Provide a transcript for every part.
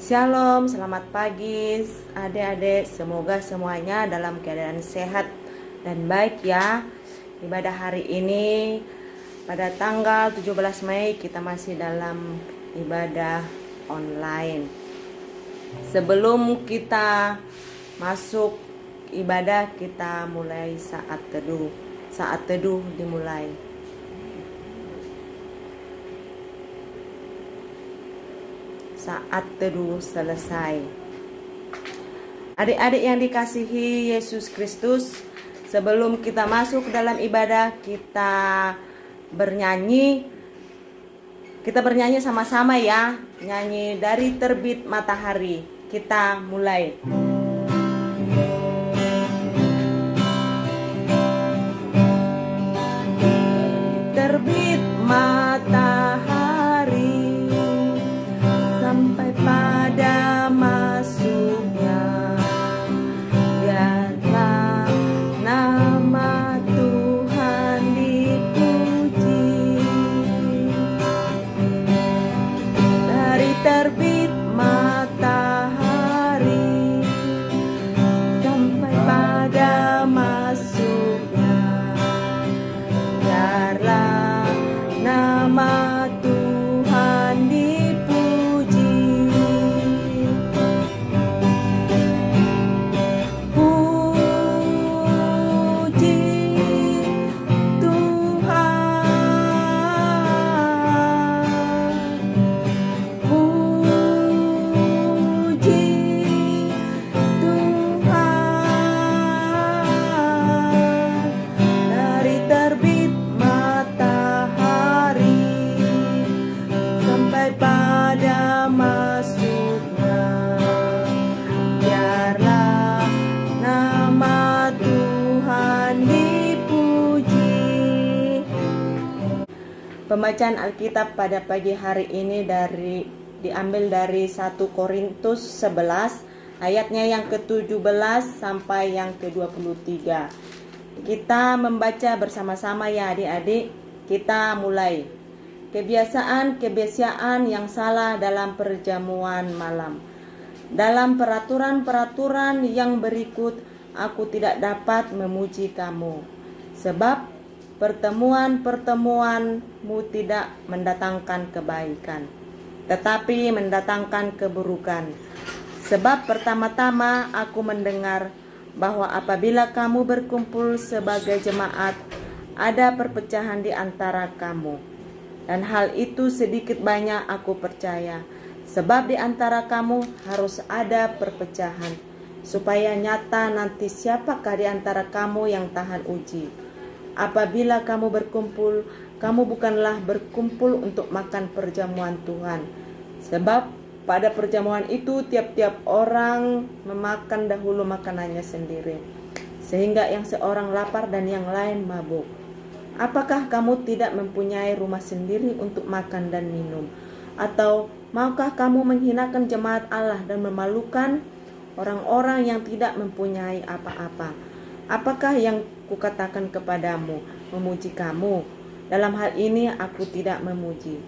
Shalom, selamat pagi adik-adik. Semoga semuanya dalam keadaan sehat dan baik ya. Ibadah hari ini pada tanggal 17 Mei kita masih dalam ibadah online. Sebelum kita masuk ibadah, kita mulai saat teduh. Saat teduh dimulai. Saat teduh selesai. Adik-adik yang dikasihi Yesus Kristus, sebelum kita masuk dalam ibadah, kita bernyanyi sama-sama ya. Nyanyi Dari Terbit Matahari. Kita mulai. Terbit matahari sampai pada masuknya, biarlah nama Tuhan dipuji. Dari terbit matahari sampai pada masuknya, biarlah nama Tuhan dipuji. Puji Tuhan, puji Tuhan. Dari terbit matahari sampai pada masuknya, biarlah nama Tuhan dipuji. Pembacaan Alkitab pada pagi hari ini diambil dari 1 Korintus 11 ayatnya yang ke-17 sampai yang ke-23. Kita membaca bersama-sama ya adik-adik. Kita mulai. Kebiasaan yang salah dalam perjamuan malam. Dalam peraturan-peraturan yang berikut, aku tidak dapat memuji kamu, sebab pertemuan-pertemuanmu tidak mendatangkan kebaikan, tetapi mendatangkan keburukan. Sebab pertama-tama aku mendengar bahwa apabila kamu berkumpul sebagai jemaat, ada perpecahan di antara kamu. Dan hal itu sedikit banyak aku percaya, sebab di antara kamu harus ada perpecahan, supaya nyata nanti siapakah di antara kamu yang tahan uji. Apabila kamu berkumpul, kamu bukanlah berkumpul untuk makan perjamuan Tuhan, sebab pada perjamuan itu tiap-tiap orang memakan dahulu makanannya sendiri, sehingga yang seorang lapar dan yang lain mabuk. Apakah kamu tidak mempunyai rumah sendiri untuk makan dan minum? Atau maukah kamu menghinakan jemaat Allah dan memalukan orang-orang yang tidak mempunyai apa-apa? Apakah yang kukatakan kepadamu memuji kamu? Dalam hal ini aku tidak memuji,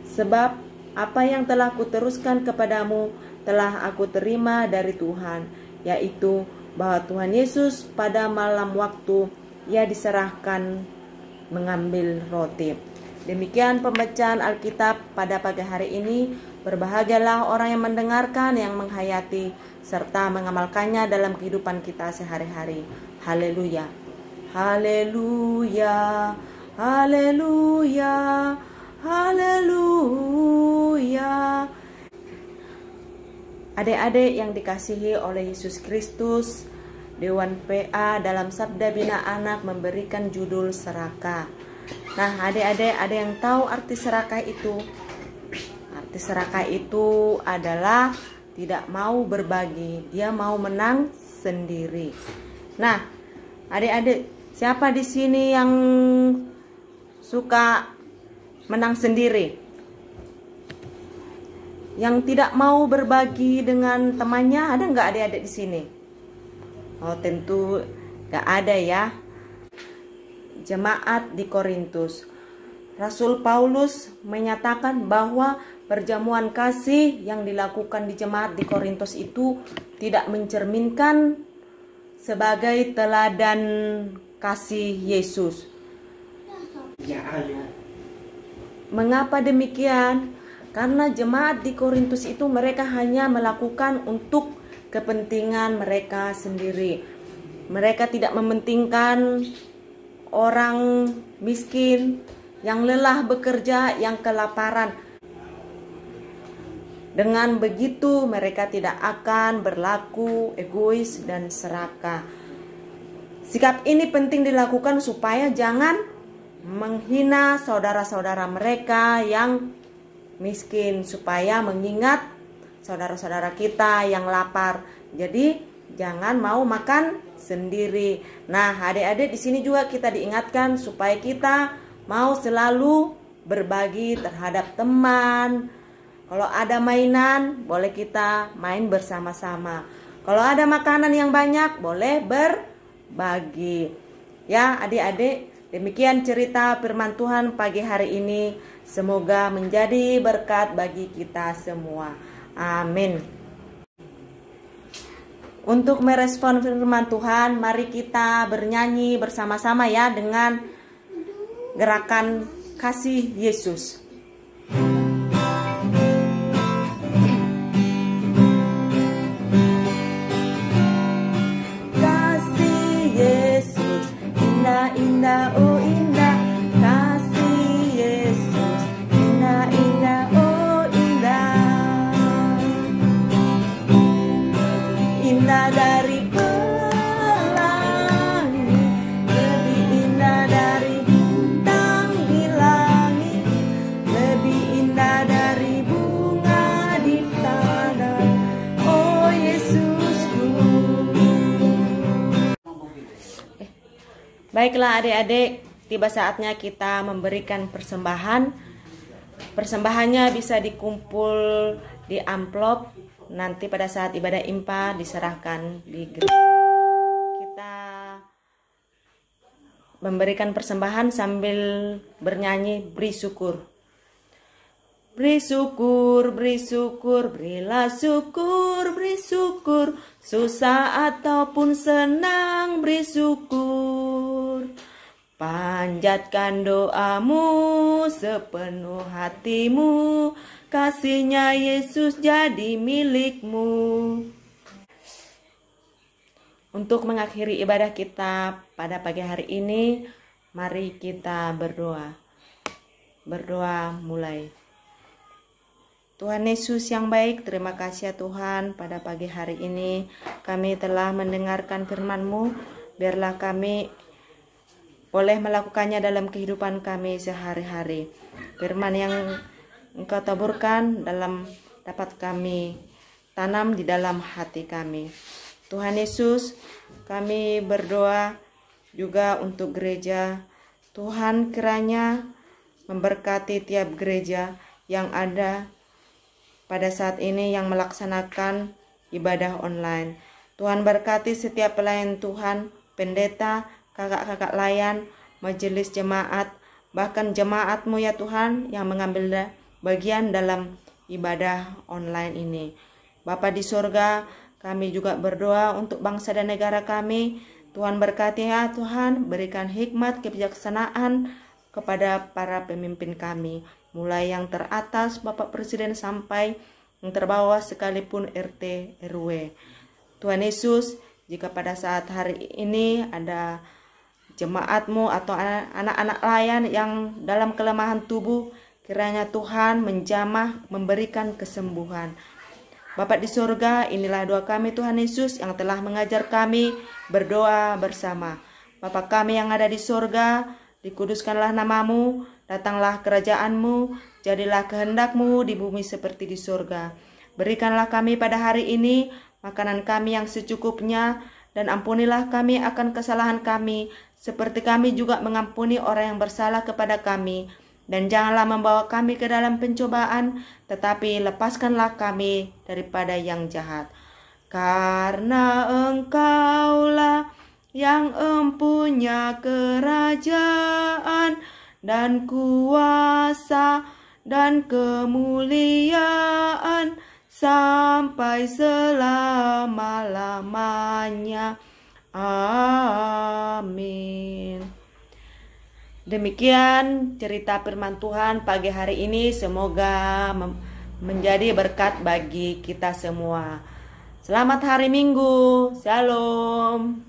sebab apa yang telah kuteruskan kepadamu telah aku terima dari Tuhan, yaitu bahwa Tuhan Yesus pada malam waktu Ia diserahkan mengambil roti. Demikian pembacaan Alkitab pada pagi hari ini. Berbahagialah orang yang mendengarkan, yang menghayati, serta mengamalkannya dalam kehidupan kita sehari-hari. Haleluya, haleluya, haleluya, haleluya. Adik-adik yang dikasihi oleh Yesus Kristus, Dewan PA dalam Sabda Bina Anak memberikan judul serakah. Nah adik-adik, ada yang tahu arti serakah itu? Arti serakah itu adalah tidak mau berbagi, dia mau menang sendiri. Nah adik-adik, siapa di sini yang suka menang sendiri? Yang tidak mau berbagi dengan temannya, ada nggak adik-adik di sini? Oh tentu nggak ada ya. Jemaat di Korintus, Rasul Paulus menyatakan bahwa perjamuan kasih yang dilakukan di jemaat di Korintus itu tidak mencerminkan sebagai teladan kasih Yesus. Mengapa demikian? Karena jemaat di Korintus itu mereka hanya melakukan untuk kepentingan mereka sendiri. Mereka tidak mementingkan orang miskin yang lelah bekerja, yang kelaparan. Dengan begitu mereka tidak akan berlaku egois dan serakah. Sikap ini penting dilakukan supaya jangan menghina saudara-saudara mereka yang miskin, supaya mengingat saudara-saudara kita yang lapar. Jadi jangan mau makan sendiri. Nah, adik-adik di sini juga kita diingatkan supaya kita mau selalu berbagi terhadap teman. Kalau ada mainan, boleh kita main bersama-sama. Kalau ada makanan yang banyak, boleh berbagi. Ya, adik-adik, demikian cerita firman Tuhan pagi hari ini. Semoga menjadi berkat bagi kita semua. Amin. Untuk merespon firman Tuhan, mari kita bernyanyi bersama-sama ya dengan gerakan kasih Yesus. Indah, oh indah, kasih Yesus. Indah, indah, oh indah. Indah dari pelangi, lebih indah dari bintang di langit, lebih indah dari bunga di taman. Oh Yesusku. Baiklah adik-adik, tiba saatnya kita memberikan persembahan. Persembahannya bisa dikumpul di amplop, nanti pada saat ibadah impa diserahkan di gereja. Kita memberikan persembahan sambil bernyanyi beri syukur. Beri syukur, beri syukur, berilah syukur, beri syukur, susah ataupun senang beri syukur. Panjatkan doamu sepenuh hatimu, kasihnya Yesus jadi milikmu. Untuk mengakhiri ibadah kita pada pagi hari ini, mari kita berdoa. Berdoa mulai. Tuhan Yesus yang baik, terima kasih ya Tuhan, pada pagi hari ini kami telah mendengarkan firman-Mu. Biarlah kami boleh melakukannya dalam kehidupan kami sehari-hari. Firman yang Engkau taburkan dapat kami tanam di dalam hati kami. Tuhan Yesus, kami berdoa juga untuk gereja. Tuhan kiranya memberkati tiap gereja yang ada pada saat ini yang melaksanakan ibadah online. Tuhan berkati setiap pelayan Tuhan, pendeta, kakak-kakak layan, majelis jemaat, bahkan jemaat-Mu ya Tuhan yang mengambil bagian dalam ibadah online ini. Bapa di surga, kami juga berdoa untuk bangsa dan negara kami. Tuhan berkati ya Tuhan, berikan hikmat kebijaksanaan kepada para pemimpin kami, mulai yang teratas Bapak Presiden sampai yang terbawah sekalipun RT RW. Tuhan Yesus, jika pada saat hari ini ada jemaat-Mu atau anak-anak layan yang dalam kelemahan tubuh, kiranya Tuhan menjamah memberikan kesembuhan. Bapa di surga, inilah doa kami Tuhan Yesus yang telah mengajar kami berdoa bersama. Bapa kami yang ada di surga, dikuduskanlah nama-Mu, datanglah kerajaan-Mu, jadilah kehendak-Mu di bumi seperti di surga. Berikanlah kami pada hari ini makanan kami yang secukupnya, dan ampunilah kami akan kesalahan kami, seperti kami juga mengampuni orang yang bersalah kepada kami. Dan janganlah membawa kami ke dalam pencobaan, tetapi lepaskanlah kami daripada yang jahat. Karena Engkaulah yang empunya kerajaan dan kuasa dan kemuliaan sampai selama-lamanya. Amin. Demikian cerita firman Tuhan pagi hari ini. Semoga menjadi berkat bagi kita semua. Selamat hari Minggu. Shalom.